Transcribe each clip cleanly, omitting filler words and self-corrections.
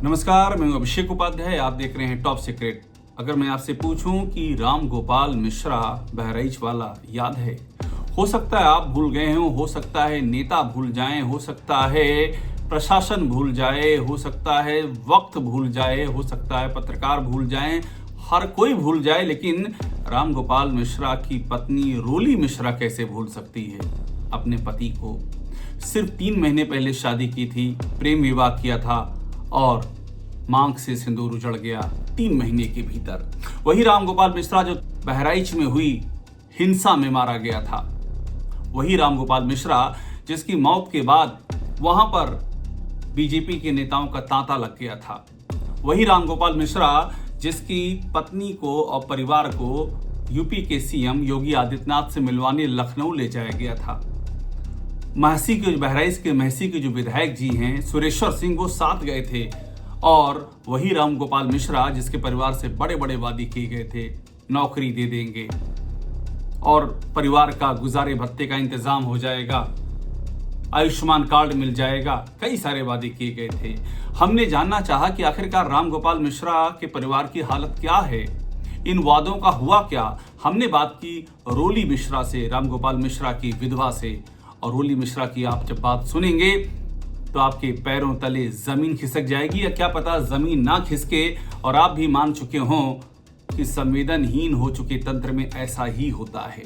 नमस्कार, मैं हूं अभिषेक उपाध्याय। आप देख रहे हैं टॉप सीक्रेट। अगर मैं आपसे पूछूं कि राम गोपाल मिश्रा बहराइच वाला याद है, हो सकता है आप भूल गए हो सकता है नेता भूल जाएं, हो सकता है प्रशासन भूल जाए, हो सकता है वक्त भूल जाए, हो सकता है पत्रकार भूल जाएं, हर कोई भूल जाए, लेकिन राम गोपाल मिश्रा की पत्नी रोली मिश्रा कैसे भूल सकती है अपने पति को। सिर्फ 3 महीने पहले शादी की थी, प्रेम विवाह किया था और मांग से सिंदूर उजड़ गया 3 महीने के भीतर। वही राम गोपाल मिश्रा जो बहराइच में हुई हिंसा में मारा गया था, वही राम गोपाल मिश्रा जिसकी मौत के बाद वहां पर बीजेपी के नेताओं का तांता लग गया था, वही राम गोपाल मिश्रा जिसकी पत्नी को और परिवार को यूपी के सीएम योगी आदित्यनाथ से मिलवाने लखनऊ ले जाया गया था। महसी के बहराइच के महसी के जो विधायक जी हैं सुरेश्वर सिंह, वो साथ गए थे। और वही राम गोपाल मिश्रा जिसके परिवार से बड़े बड़े वादे किए गए थे, नौकरी दे देंगे और परिवार का गुजारे भत्ते का इंतजाम हो जाएगा, आयुष्मान कार्ड मिल जाएगा, कई सारे वादे किए गए थे। हमने जानना चाहा कि आखिरकार राम गोपाल मिश्रा के परिवार की हालत क्या है, इन वादों का हुआ क्या। हमने बात की रोली मिश्रा से, राम गोपाल मिश्रा की विधवा से। और रोली मिश्रा की आप जब बात सुनेंगे तो आपके पैरों तले जमीन खिसक जाएगी, या क्या पता जमीन ना खिसके और आप भी मान चुके हों कि संवेदनहीन हो चुके तंत्र में ऐसा ही होता है।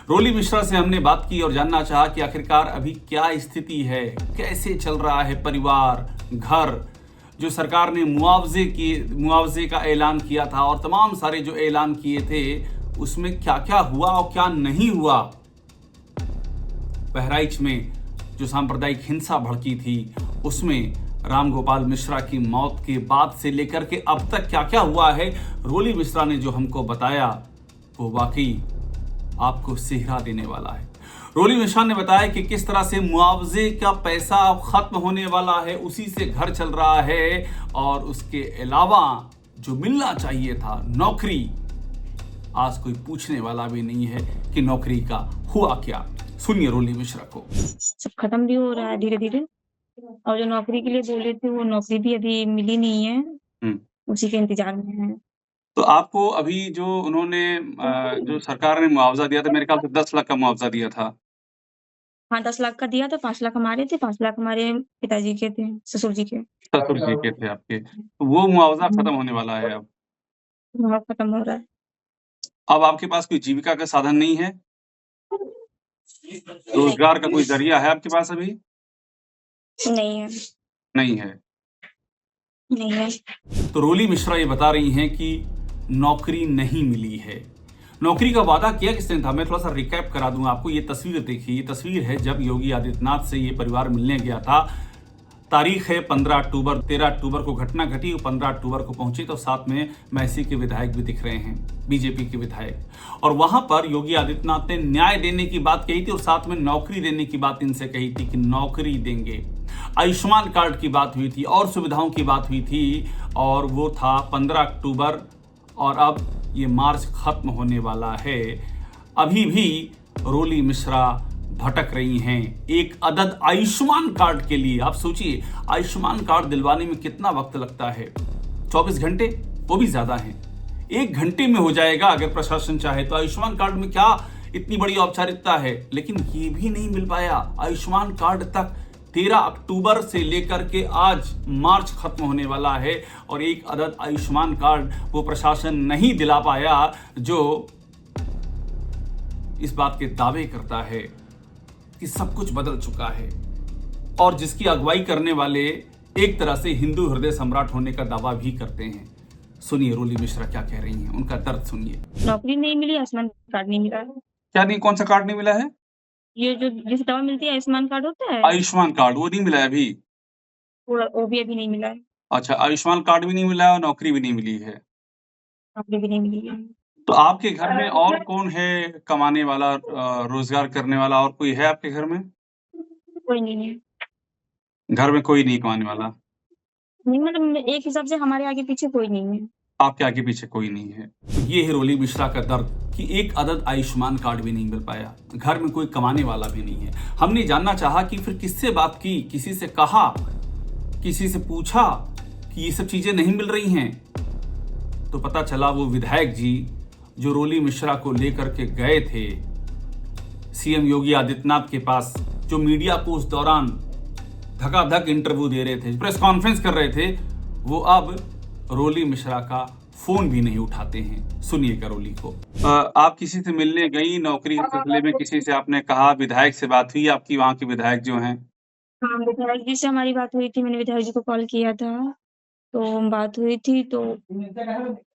रोली मिश्रा से हमने बात की और जानना चाहा कि आखिरकार अभी क्या स्थिति है, कैसे चल रहा है परिवार, घर, जो सरकार ने मुआवजे का ऐलान किया था और तमाम सारे जो ऐलान किए थे उसमें क्या क्या हुआ और क्या नहीं हुआ। बहराइच में जो सांप्रदायिक हिंसा भड़की थी उसमें राम गोपाल मिश्रा की मौत के बाद से लेकर के अब तक क्या क्या हुआ है, रोली मिश्रा ने जो हमको बताया वो वाकई आपको सिहरा देने वाला है। रोली मिश्रा ने बताया कि किस तरह से मुआवजे का पैसा अब खत्म होने वाला है, उसी से घर चल रहा है, और उसके अलावा जो मिलना चाहिए था नौकरी, आज कोई पूछने वाला भी नहीं है कि नौकरी का हुआ क्या। सुनिए रोली मिश्रा को। सब खत्म भी हो रहा है धीरे धीरे, और जो नौकरी के लिए बोले थे वो नौकरी भी अभी मिली नहीं है, उसी के इंतजार में है। तो आपको अभी जो उन्होंने जो सरकार ने मुआवजा दिया था, मेरे ख्याल से 10 लाख का मुआवजा दिया था। हाँ, 10 लाख का दिया था, 5 लाख हमारे थे, 5 लाख हमारे पिताजी के थे, ससुर जी के। ससुर जी के थे आपके, तो वो मुआवजा खत्म होने वाला है अब। हाँ, खत्म हो रहा है। अब आपके पास कोई जीविका का साधन नहीं है, रोजगार का कोई जरिया है आपके पास अभी? नहीं है, नहीं है। नहीं है। तो रोली मिश्रा ये बता रही हैं कि नौकरी नहीं मिली है। नौकरी का वादा किया किसने था, मैं थोड़ा सा रिकैप करा दूं आपको। ये तस्वीर देखिए, ये तस्वीर है जब योगी आदित्यनाथ से ये परिवार मिलने गया था। तारीख है 15 अक्टूबर, 13 अक्टूबर को घटना घटी, 15 अक्टूबर को पहुंचे तो साथ में महसी के विधायक भी दिख रहे हैं, बीजेपी के विधायक। और वहां पर योगी आदित्यनाथ ने न्याय देने की बात कही थी और साथ में नौकरी देने की बात इनसे कही थी कि नौकरी देंगे। आयुष्मान कार्ड की बात हुई थी और सुविधाओं की बात हुई थी, और वो था 15 अक्टूबर, और अब ये मार्च खत्म होने वाला है। अभी भी रोली मिश्रा भटक रही हैं एक अदद आयुष्मान कार्ड के लिए। आप सोचिए, आयुष्मान कार्ड दिलवाने में कितना वक्त लगता है, 24 घंटे, वो भी ज्यादा है। 1 घंटे में हो जाएगा अगर प्रशासन चाहे तो। आयुष्मान कार्ड में क्या इतनी बड़ी औपचारिकता है, लेकिन ये भी नहीं मिल पाया। आयुष्मान कार्ड तक 13 अक्टूबर से लेकर के आज मार्च खत्म होने वाला है, और एक अदद आयुष्मान कार्ड वो प्रशासन नहीं दिला पाया जो इस बात के दावे करता है कि सब कुछ बदल चुका है, और जिसकी अगुवाई करने वाले एक तरह से हिंदू हृदय सम्राट होने का दावा भी करते हैं। सुनिए रोली मिश्रा क्या कह रही हैं, उनका दर्द सुनिए। नौकरी नहीं मिली, आयुष्मान कार्ड नहीं मिला है। क्या नहीं, कौन सा कार्ड नहीं मिला है? ये जो जिस दवा मिलती है आयुष्मान कार्ड होता है, आयुष्मान कार्ड वो नहीं मिला है अभी? वो भी अभी नहीं मिला है। अच्छा, आयुष्मान कार्ड भी नहीं मिला है और नौकरी भी नहीं मिली है। नौकरी भी नहीं मिली है। तो आपके घर में और कौन है कमाने वाला, रोजगार करने वाला, और कोई है आपके घर में? कोई नहीं है। घर में कोई नहीं कमाने वाला? नहीं, मतलब एक हिसाब से हमारे आगे पीछे कोई नहीं है। आपके आगे पीछे कोई नहीं है। ये है रोली मिश्रा का दर्द कि एक अदद आयुष्मान कार्ड भी नहीं मिल पाया, घर में कोई कमाने वाला भी नहीं है। हमने जानना चाहा कि फिर किससे बात की, किसी से कहा, किसी से पूछा कि ये सब चीजें नहीं मिल रही हैं, तो पता चला वो विधायक जी जो रोली मिश्रा को लेकर के गए थे सीएम योगी आदित्यनाथ के पास, जो मीडिया को उस दौरान धकाधक इंटरव्यू दे रहे थे, प्रेस कॉन्फ्रेंस कर रहे थे, वो अब रोली मिश्रा का फोन भी नहीं उठाते हैं। सुनिएगा रोली को। आप किसी से मिलने गई नौकरी के सिलसिले में, किसी से आपने कहा, विधायक से बात हुई आपकी, वहां के विधायक जो हैं? हाँ, विधायक जी से हमारी बात हुई थी, मैंने विधायक जी को कॉल किया था, तो बात हुई थी, तो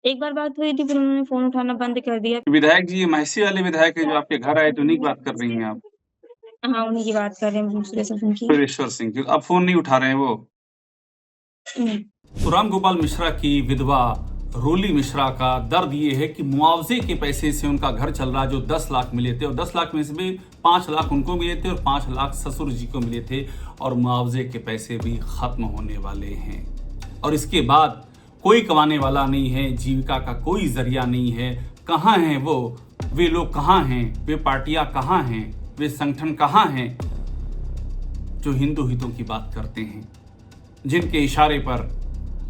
एक बार बात हुई थी, फिर उन्होंने फोन उठाना बंद कर दिया। विधायक जी ये महसी वाले विधायक है जो आपके घर आए, तो उन्हीं की बात कर रही हैं आप? हाँ, उन्हीं की बात कर रहे हैं, सुरेश्वर सिंह की। सुरेश्वर सिंह की। अब फोन नहीं उठा रहे हैं वो? तो राम गोपाल मिश्रा की विधवा रोली मिश्रा का दर्द ये है कि मुआवजे के पैसे से उनका घर चल रहा, जो 10 लाख मिले थे, और 10 लाख में से भी 5 लाख उनको मिले थे और 5 लाख ससुर जी को मिले थे, और मुआवजे के पैसे भी खत्म होने वाले हैं। और इसके बाद कोई कमाने वाला नहीं है, जीविका का कोई जरिया नहीं है। कहाँ हैं वो? वे लोग कहाँ हैं? वे पार्टियां कहाँ हैं? वे संगठन कहाँ हैं जो हिंदू हितों की बात करते हैं, जिनके इशारे पर,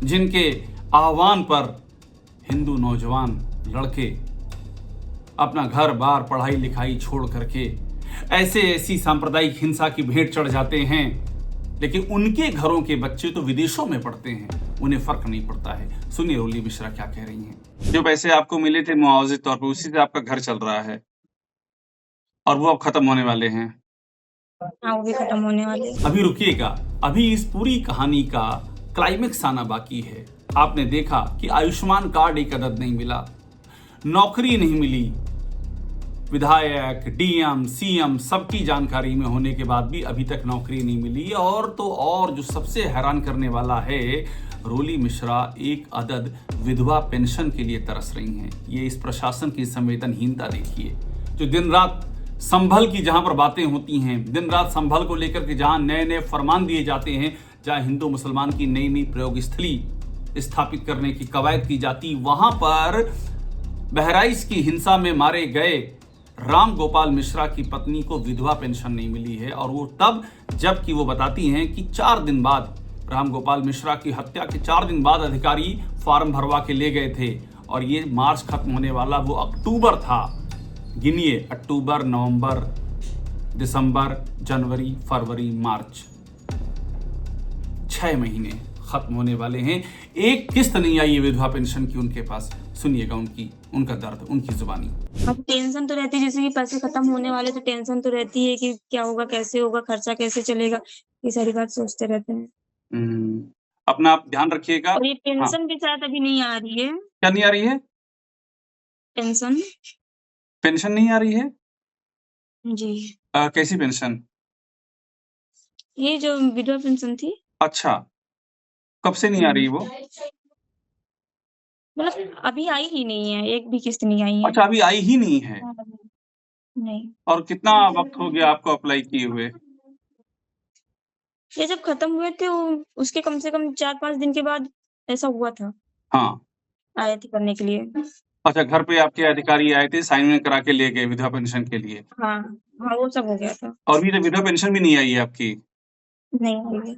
जिनके आह्वान पर हिंदू नौजवान लड़के अपना घर बार पढ़ाई लिखाई छोड़ करके ऐसी सांप्रदायिक हिंसा की भेंट चढ़ जाते हैं, लेकिन उनके घरों के बच्चे तो विदेशों में पढ़ते हैं, उन्हें फर्क नहीं पड़ता है। सुनिए रोली मिश्रा क्या कह रही हैं। जो पैसे आपको मिले थे मुआवजे तौर पर, उसी से आपका घर चल रहा है और वो अब खत्म होने वाले हैं। हाँ, वो भी खत्म होने वाले हैं। अभी रुकिएगा, अभी इस पूरी कहानी का क्लाइमेक्स आना बाकी है। आपने देखा कि आयुष्मान कार्ड एक अदद नहीं मिला, नौकरी नहीं मिली, विधायक, डीएम, सीएम सबकी जानकारी में होने के बाद भी अभी तक नौकरी नहीं मिली। और तो और जो सबसे हैरान करने वाला है, रोली मिश्रा एक अदद विधवा पेंशन के लिए तरस रही हैं। ये इस प्रशासन की संवेदनहीनता देखिए, जो दिन रात संभल की जहां पर बातें होती हैं, दिन रात संभल को लेकर के जहां नए नए फरमान दिए जाते हैं, जहां हिंदू मुसलमान की नई नई प्रयोग स्थली स्थापित करने की कवायद की जाती, वहां पर बहराइच की हिंसा में मारे गए राम गोपाल मिश्रा की पत्नी को विधवा पेंशन नहीं मिली है। और वो तब जबकि वो बताती हैं कि 4 दिन बाद, राम गोपाल मिश्रा की हत्या के 4 दिन बाद अधिकारी फॉर्म भरवा के ले गए थे, और ये मार्च खत्म होने वाला वो अक्टूबर था। गिनिए, अक्टूबर, नवंबर, दिसंबर, जनवरी, फरवरी, मार्च, 6 महीने खत्म होने वाले हैं। एक किस्त नहीं आई है विधवा पेंशन की उनके पास। सुनिएगा उनका दर्द, उनकी जुबानी। अब टेंशन तो रहती है, जैसे कि पैसे खत्म होने वाले, तो टेंशन तो रहती है कि क्या होगा, कैसे होगा, खर्चा कैसे चलेगा, ये सारी बात सोचते रहते हैं। अपना आप ध्यान रखिएगा। और ये पेंशन भी शायद अभी नहीं आ रही है। क्या नहीं आ रही है? पेंशन नहीं आ रही है जी। कैसी पेंशन? ये जो विधवा पेंशन थी। अच्छा, कब से नहीं आ रही वो? मतलब अभी आई ही नहीं है, एक भी किस्त नहीं आई है। अच्छा, अभी आई ही नहीं है? नहीं। और कितना वक्त हो गया आपको अप्लाई किए हुए? ये जब खत्म हुए थे उसके कम से कम 4-5 दिन के बाद ऐसा हुआ था। हाँ, आए थे करने के लिए। अच्छा, घर पे आपके अधिकारी आए थे, साइन करा के ले गए विधवा पेंशन के लिए? हाँ, हाँ, वो सब हो गया था। और अभी तो विधवा पेंशन भी नहीं आई है आपकी? नहीं आई है।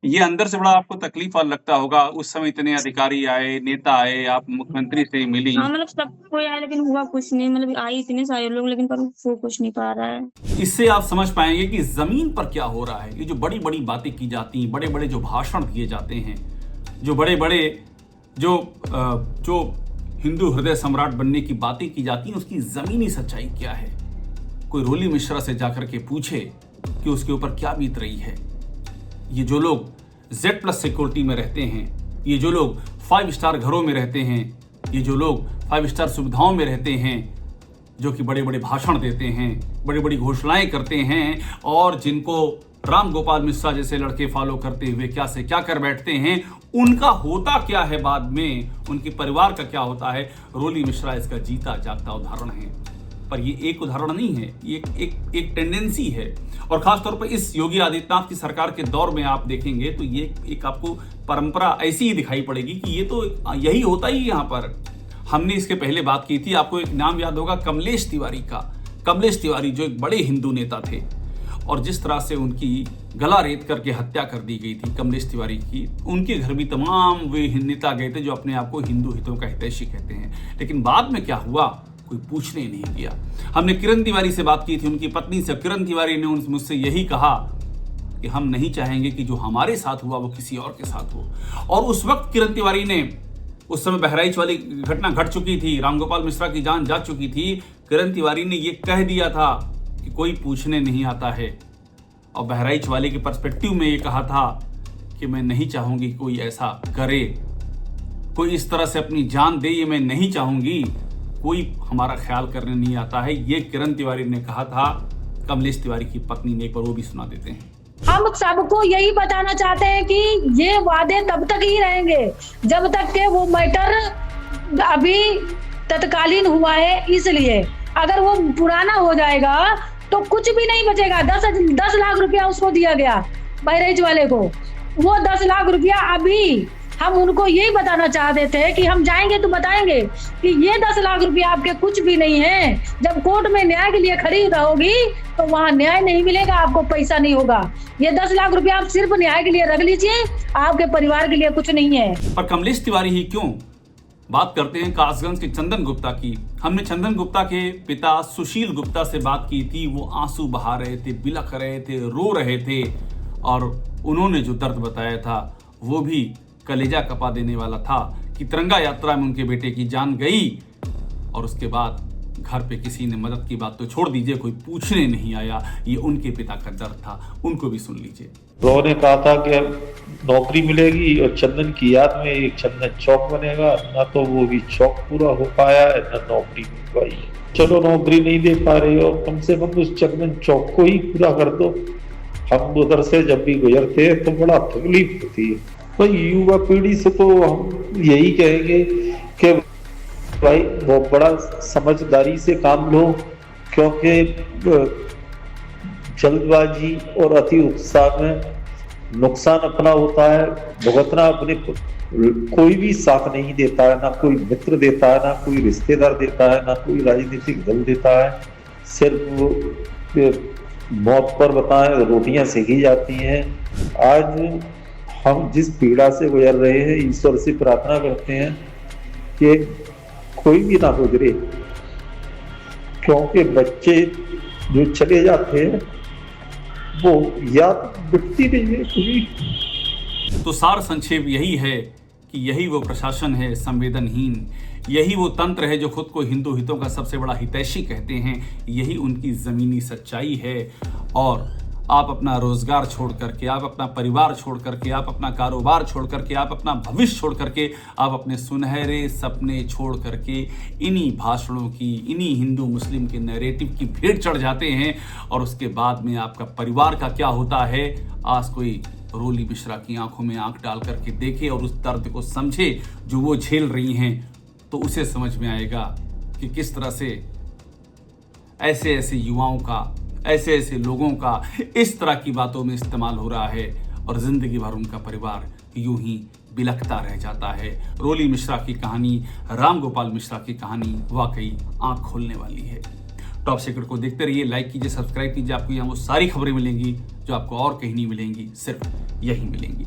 ये अंदर से बड़ा आपको तकलीफ और लगता होगा। उस समय इतने अधिकारी आए, नेता आए, आप मुख्यमंत्री से मिली। हाँ, मतलब सब कोई आया, लेकिन हुआ कुछ नहीं। मतलब आए इतने सारे लोग, लेकिन पर वो कुछ नहीं पा रहा है। इससे आप समझ पाएंगे कि जमीन पर क्या हो रहा है। ये जो बड़ी बड़ी बातें की जाती हैं, बड़े बड़े जो भाषण दिए जाते हैं, जो बड़े बड़े जो हिंदू हृदय सम्राट बनने की बातें की जाती हैं, उसकी जमीनी सच्चाई क्या है। कोई रोली मिश्रा से जाकर के पूछे कि उसके ऊपर क्या बीत रही है। ये जो लोग Z+ सिक्योरिटी में रहते हैं, ये जो लोग 5 स्टार घरों में रहते हैं, ये जो लोग 5 स्टार सुविधाओं में रहते हैं, जो कि बड़े बड़े भाषण देते हैं, बड़ी बड़ी घोषणाएं करते हैं, और जिनको राम गोपाल मिश्रा जैसे लड़के फॉलो करते हुए क्या से क्या कर बैठते हैं, उनका होता क्या है बाद में, उनके परिवार का क्या होता है। रोली मिश्रा इसका जीता जागता उदाहरण है। पर ये एक उदाहरण नहीं है, ये एक टेंडेंसी है। और खासतौर पर इस योगी आदित्यनाथ की सरकार के दौर में आप देखेंगे तो ये एक आपको परंपरा ऐसी ही दिखाई पड़ेगी कि ये तो यही होता ही। यहाँ पर हमने इसके पहले बात की थी, आपको एक नाम याद होगा कमलेश तिवारी का। कमलेश तिवारी जो एक बड़े हिंदू नेता थे, और जिस तरह से उनकी गला रेत करके हत्या कर दी गई थी कमलेश तिवारी की, उनके घर भी तमाम वे नेता गए थे जो अपने आप को हिंदू हितों का हितैषी कहते हैं। लेकिन बाद में क्या हुआ, कोई पूछने ही नहीं गया। हमने किरण तिवारी से बात की थी, उनकी पत्नी से। किरण तिवारी ने मुझसे यही कहा कि हम नहीं चाहेंगे कि जो हमारे साथ हुआ वो किसी और के साथ हो। और उस वक्त किरण तिवारी ने, उस समय बहराइच वाली घटना घट चुकी थी, रामगोपाल मिश्रा की जान जा चुकी थी, किरण तिवारी ने ये कह दिया था कि कोई पूछने नहीं आता है। और बहराइच वाले के पर्सपेक्टिव में ये कहा था कि मैं नहीं चाहूंगी कोई ऐसा करे, कोई इस तरह से अपनी जान दे, ये मैं नहीं चाहूंगी, कोई हमारा ख्याल करने नहीं आता है। ये किरण तिवारी ने कहा था कमलेश तिवारी की पत्नी ने। एक बार वो भी सुना देते हैं। हम सबको यही बताना चाहते हैं कि ये वादे तब तक ही रहेंगे जब तक के वो मैटर अभी तत्कालीन हुआ है। इसलिए अगर वो पुराना हो जाएगा तो कुछ भी नहीं बचेगा। 10 लाख रुपया उसको दिया गया बहराइच वाले को, वो 10 लाख रुपया अभी हम उनको यही बताना चाहते थे कि हम जाएंगे तो बताएंगे कि ये 10 लाख रुपया आपके कुछ भी नहीं है। जब कोर्ट में न्याय के लिए खड़ी रहोगी तो वहाँ न्याय नहीं मिलेगा, आपको पैसा नहीं होगा। ये 10 लाख रुपया आप सिर्फ न्याय के लिए रख लीजिए, आपके परिवार के लिए कुछ नहीं है। पर कमलेश तिवारी ही क्यों? बात करते हैं कासगंज के चंदन गुप्ता की। हमने चंदन गुप्ता के पिता सुशील गुप्ता से बात की थी। वो आंसू बहा रहे थे, बिलख रहे थे, रो रहे थे, और उन्होंने जो दर्द बताया था वो भी कलेजा कपा देने वाला था कि तिरंगा यात्रा में उनके बेटे की जान गई और उसके बाद घर पे किसी ने मदद की बात तो छोड़ दीजिए, कोई पूछने नहीं आया। ये उनके पिता का दर्द था, उनको भी सुन लीजिए। उन्होंने कहा था कि नौकरी मिलेगी और चंदन की याद में एक चंदन चौक बनेगा, ना तो वो भी चौक पूरा हो पाया है, ना नौकरी मिल पाई। चलो नौकरी नहीं दे पा रहे हो, कम से कम उस चंदन चौक को ही पूरा कर दो। हम उधर से जब भी गुजरते हैं तो बड़ा तकलीफ होती है। भाई युवा पीढ़ी से तो हम यही कहेंगे कि भाई वो बड़ा समझदारी से काम लो, क्योंकि जल्दबाजी और अति उत्साह में नुकसान अपना होता है, भुगतना अपने कोई भी साथ नहीं देता है, ना कोई मित्र देता है, ना कोई रिश्तेदार देता है, ना कोई राजनीतिक दल देता है। सिर्फ मौत पर बताएं रोटियां सेकी जाती हैं। आज हम जिस पीड़ा से गुजर रहे हैं, ईश्वर से प्रार्थना करते हैं कि कोई भी ना गुजरे, क्योंकि बच्चे जो चले जाते हैं वो याद बिकती नहीं है कभी। तो सार संक्षेप यही है कि यही वो प्रशासन है संवेदनहीन, यही वो तंत्र है जो खुद को हिंदू हितों का सबसे बड़ा हितैषी कहते हैं, यही उनकी जमीनी सच्चाई है। और आप अपना रोजगार छोड़ करके, आप अपना परिवार छोड़ करके, आप अपना कारोबार छोड़ करके, आप अपना भविष्य छोड़ करके, आप अपने सुनहरे सपने छोड़ करके इन्हीं भाषणों की, इन्हीं हिंदू मुस्लिम के नैरेटिव की भेड़ चढ़ जाते हैं। और उसके बाद में आपका परिवार का क्या होता है, आज कोई रोली मिश्रा की आंखों में आंख डाल करके देखे और उस दर्द को समझे जो वो झेल रही हैं, तो उसे समझ में आएगा कि किस तरह से ऐसे ऐसे युवाओं का, ऐसे ऐसे लोगों का इस तरह की बातों में इस्तेमाल हो रहा है और जिंदगी भर उनका परिवार यूं ही बिलखता रह जाता है। रोली मिश्रा की कहानी, रामगोपाल मिश्रा की कहानी वाकई आंख खोलने वाली है। टॉप सीक्रेट को देखते रहिए, लाइक कीजिए, सब्सक्राइब कीजिए। आपको यहाँ वो सारी खबरें मिलेंगी जो आपको और कहीं नहीं मिलेंगी, सिर्फ यही मिलेंगी।